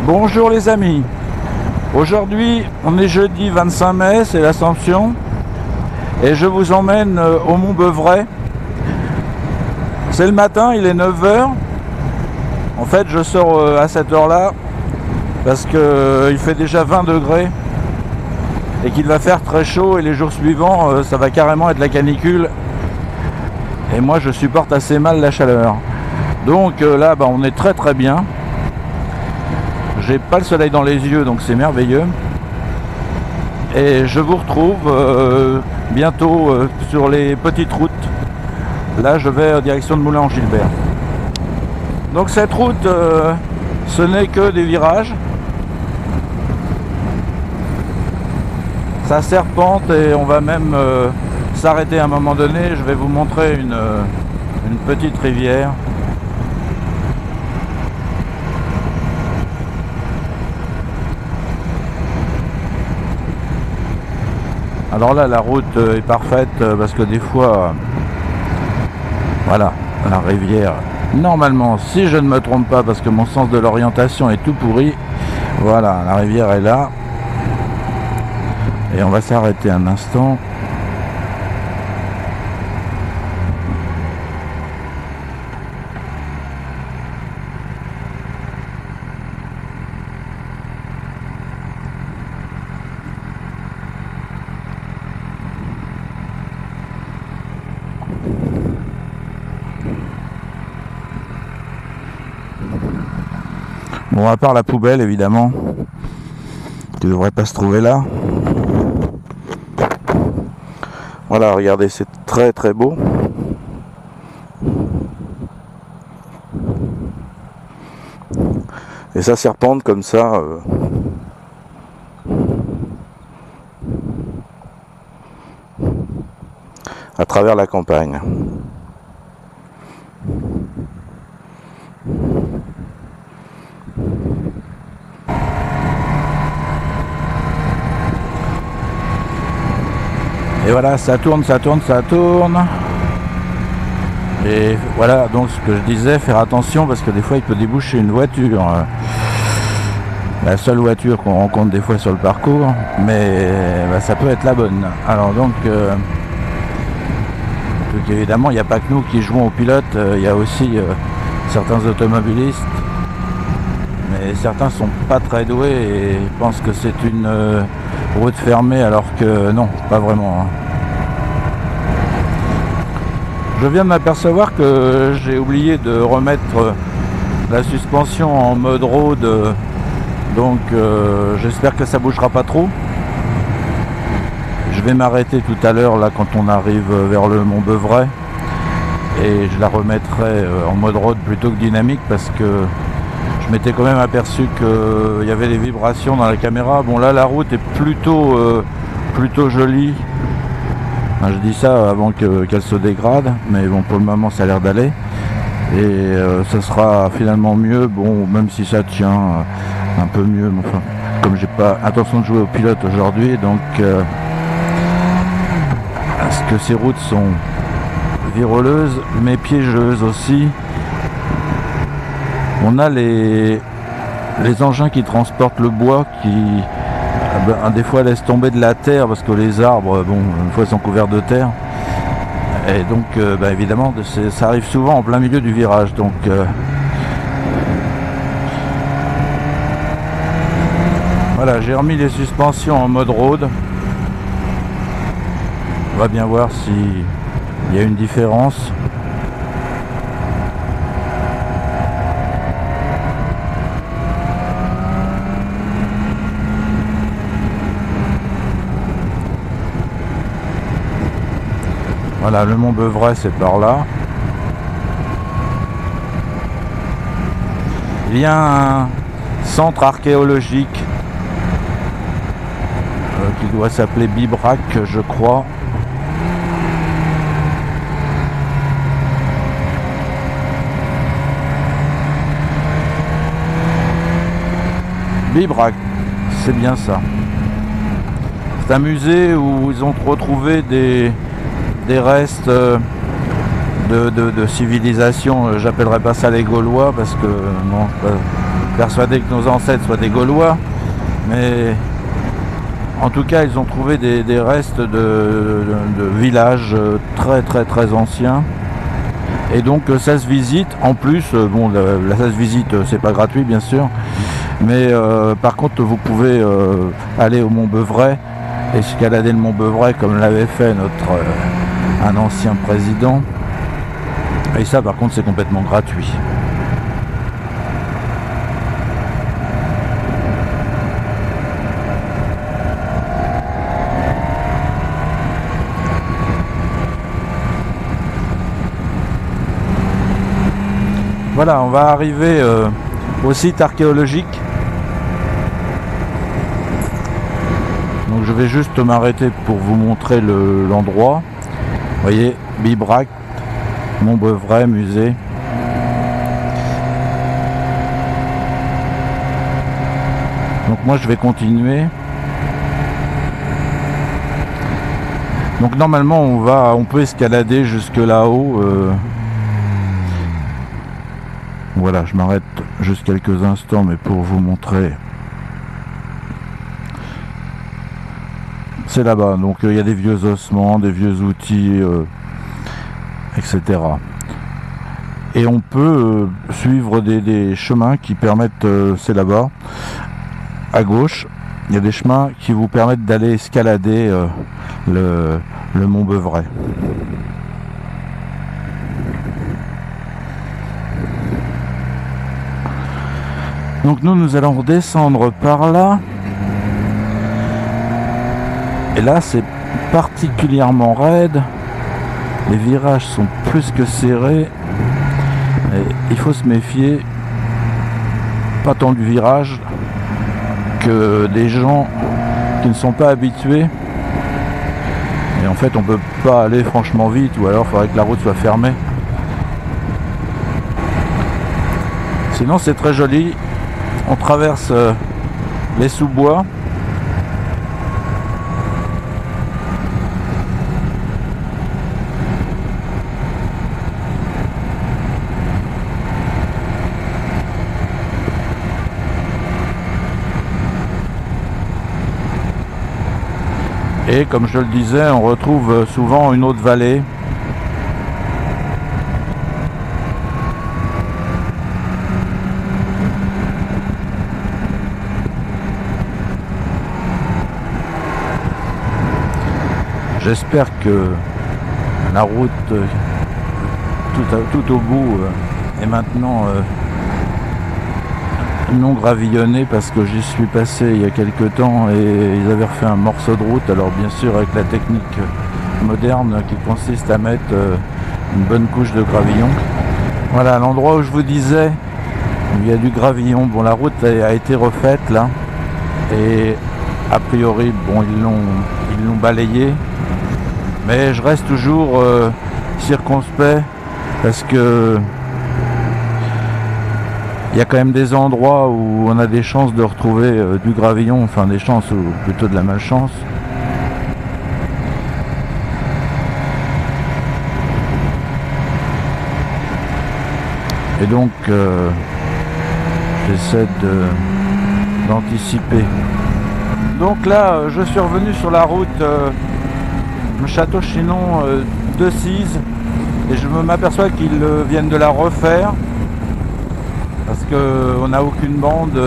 Bonjour les amis, aujourd'hui on est jeudi 25 mai, c'est l'Ascension et je vous emmène au Mont Beuvray. C'est le matin, il est 9h. En fait je sors à cette heure là parce qu'il fait déjà 20 degrés et qu'il va faire très chaud et les jours suivants ça va carrément être la canicule et moi je supporte assez mal la chaleur. Donc là on est très bien. J'ai pas le soleil dans les yeux donc c'est merveilleux. Et je vous retrouve bientôt sur les petites routes. Là je vais en direction de Moulins-en-Gilbert. Donc cette route ce n'est que des virages. Ça serpente et on va même s'arrêter à un moment donné. Je vais vous montrer une petite rivière. Alors là la route est parfaite parce que des fois voilà la rivière normalement, si je ne me trompe pas parce que mon sens de l'orientation est tout pourri, voilà la rivière est là et on va s'arrêter un instant. Bon, à part la poubelle évidemment qui ne devrait pas se trouver là. Voilà, regardez, c'est très beau. Et ça serpente comme ça à travers la campagne. Et voilà, ça tourne. Et voilà, donc ce que je disais, faire attention parce que des fois il peut déboucher une voiture. La seule voiture qu'on rencontre des fois sur le parcours, mais ça peut être la bonne. Alors donc, évidemment, il n'y a pas que nous qui jouons au pilote, il y a aussi certains automobilistes. Mais certains sont pas très doués et pensent que c'est une route fermée alors que non, pas vraiment. Je viens de m'apercevoir que j'ai oublié de remettre la suspension en mode road, donc j'espère que ça bougera pas trop. Je vais m'arrêter tout à l'heure là quand on arrive vers le Mont Beuvray et je la remettrai en mode road plutôt que dynamique parce que je m'étais quand même aperçu qu'il y avait des vibrations dans la caméra. Bon là la route est plutôt jolie. Enfin, je dis ça avant qu'elle se dégrade, mais bon pour le moment ça a l'air d'aller. Et ça sera finalement mieux, bon même si ça tient un peu mieux. Mais enfin, comme j'ai pas intention de jouer au pilote aujourd'hui, donc parce que ces routes sont viroleuses mais piégeuses aussi. On a les engins qui transportent le bois qui des fois laissent tomber de la terre parce que les arbres, bon, une fois sont couverts de terre. Et donc, évidemment, ça arrive souvent en plein milieu du virage. Donc, voilà, j'ai remis les suspensions en mode road. On va bien voir s'il y a une différence. Voilà, le Mont Beuvray c'est par là. Il y a un centre archéologique qui doit s'appeler Bibrac, je crois. Bibrac, c'est bien ça. C'est un musée où ils ont retrouvé des restes de civilisation. J'appellerais pas ça les Gaulois parce que non, persuadé que nos ancêtres soient des Gaulois, mais en tout cas ils ont trouvé des restes de villages très anciens. Et donc ça se visite. En plus, bon, ça se visite, c'est pas gratuit bien sûr, mais par contre vous pouvez aller au Mont Beuvray, escalader le Mont Beuvray comme l'avait fait un ancien président. Et ça par contre c'est complètement gratuit. Voilà, on va arriver au site archéologique. Donc je vais juste m'arrêter pour vous montrer l'endroit. Vous voyez, Bibracte, Mont Beuvray, musée. Donc moi je vais continuer. Donc normalement on peut escalader jusque là-haut. Voilà, je m'arrête juste quelques instants, mais pour vous montrer. C'est là-bas, donc il y a des vieux ossements, des vieux outils, etc. Et on peut suivre des chemins qui permettent, c'est là-bas, à gauche, il y a des chemins qui vous permettent d'aller escalader le Mont Beuvray. Donc nous allons redescendre par là. Et là c'est particulièrement raide. Les virages sont plus que serrés. Et il faut se méfier. Pas tant du virage que des gens qui ne sont pas habitués. Et en fait on peut pas aller franchement vite, ou alors il faudrait que la route soit fermée. Sinon c'est très joli. On traverse les sous-bois. Et comme je le disais, on retrouve souvent une autre vallée. J'espère que la route tout au bout est maintenant non gravillonnée, parce que j'y suis passé il y a quelques temps et ils avaient refait un morceau de route, alors bien sûr avec la technique moderne qui consiste à mettre une bonne couche de gravillon. Voilà l'endroit où je vous disais, il y a du gravillon. Bon, la route a été refaite là, et a priori bon, ils l'ont balayé. Mais je reste toujours circonspect, parce que il y a quand même des endroits où on a des chances de retrouver du gravillon, enfin des chances ou plutôt de la malchance. Et donc j'essaie d'anticiper. Donc là je suis revenu sur la route Château-Chinon de Cise, et je m'aperçois qu'ils viennent de la refaire, parce qu'on n'a aucune bande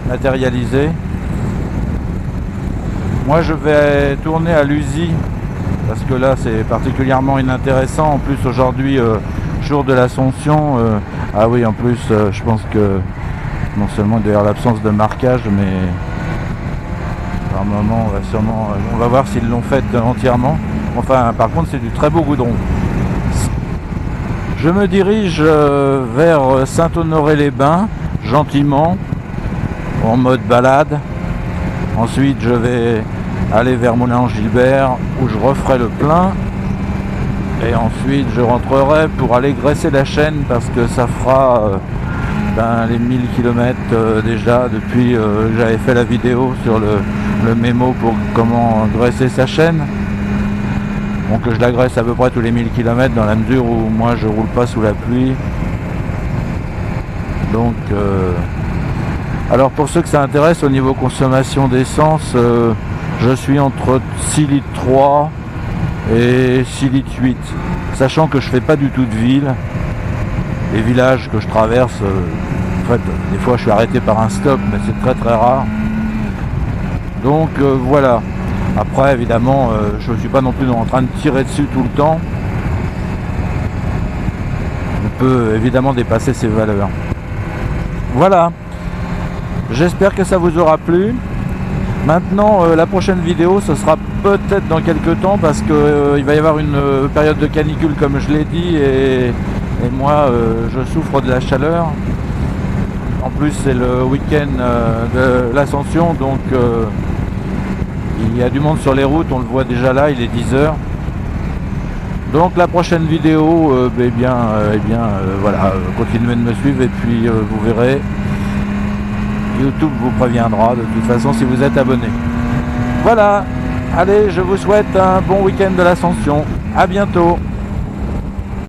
matérialisée. Moi je vais tourner à Lusy, parce que là c'est particulièrement inintéressant. En plus aujourd'hui, jour de l'Ascension, ah oui, en plus je pense que non seulement il doit y avoir l'absence de marquage, mais par moment on va voir s'ils l'ont fait entièrement. Enfin par contre c'est du très beau goudron. Je me dirige vers Saint-Honoré-les-Bains, gentiment, en mode balade. Ensuite je vais aller vers Moulin-Gilbert, où je referai le plein. Et ensuite je rentrerai pour aller graisser la chaîne, parce que ça fera les 1000 km déjà depuis que j'avais fait la vidéo sur le mémo pour comment graisser sa chaîne. Donc je la graisse à peu près tous les 1000 km, dans la mesure où moi je roule pas sous la pluie. Donc alors pour ceux que ça intéresse, au niveau consommation d'essence, je suis entre 6 litres 3 et 6 litres 8, sachant que je fais pas du tout de ville. Les villages que je traverse, en fait, des fois je suis arrêté par un stop, mais c'est très très rare. Donc voilà. Après évidemment, je ne suis pas non plus en train de tirer dessus tout le temps. On peut évidemment dépasser ces valeurs. Voilà. J'espère que ça vous aura plu. Maintenant, la prochaine vidéo, ce sera peut-être dans quelques temps, parce que il va y avoir une période de canicule, comme je l'ai dit, et moi, je souffre de la chaleur. En plus, c'est le week-end de l'Ascension, donc il y a du monde sur les routes, on le voit déjà là, il est 10h. Donc la prochaine vidéo, voilà, continuez de me suivre et puis vous verrez, YouTube vous préviendra de toute façon si vous êtes abonné. Voilà, allez, je vous souhaite un bon week-end de l'Ascension, à bientôt.